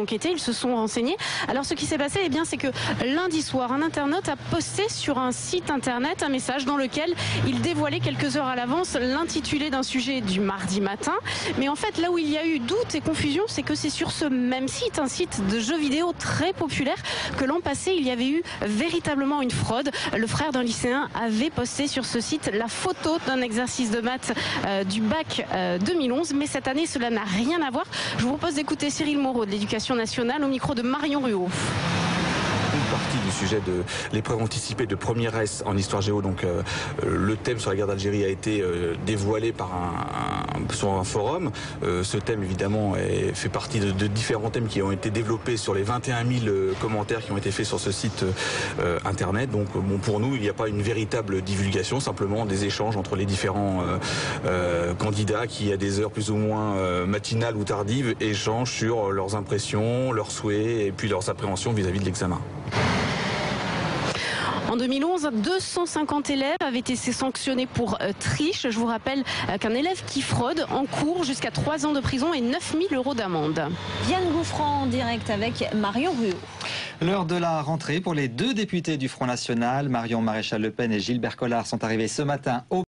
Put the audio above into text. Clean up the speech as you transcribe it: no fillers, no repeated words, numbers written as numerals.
enquêté, ils se sont renseignés. Alors ce qui s'est passé, eh bien, c'est que lundi soir, un internaute a posté sur un site internet un message dans lequel il dévoilait quelques heures à l'avance l'intitulé d'un sujet du mardi matin. Mais en fait, là où il y a eu doute et confusion, c'est que c'est sur ce même site, un site de jeux vidéo très populaire, que l'an passé, il y avait eu véritablement une fraude. Le frère d'un lycéen avait posté sur ce site la photo d'un exercice de maths du bac 2011. Mais cette année, cela n'a rien à voir. Je vous propose d'écouter Cyril Moreau de l'Éducation nationale au micro de Marion Ruot. Une partie du sujet de l'épreuve anticipée de première S en histoire géo, donc le thème sur la guerre d'Algérie a été dévoilé sur un forum. Ce thème évidemment fait partie de différents thèmes qui ont été développés sur les 21 000 commentaires qui ont été faits sur ce site internet. Donc bon, pour nous, il n'y a pas une véritable divulgation, simplement des échanges entre les différents candidats qui, à des heures plus ou moins matinales ou tardives, échangent sur leurs impressions, leurs souhaits et puis leurs appréhensions vis-à-vis de l'examen. En 2011, 250 élèves avaient été sanctionnés pour triche. Je vous rappelle qu'un élève qui fraude encourt jusqu'à 3 ans de prison et 9 000 € d'amende. Diane Gouffran en direct avec Marion Ruot. L'heure de la rentrée pour les deux députés du Front National. Marion Maréchal-Le Pen et Gilbert Collard sont arrivés ce matin au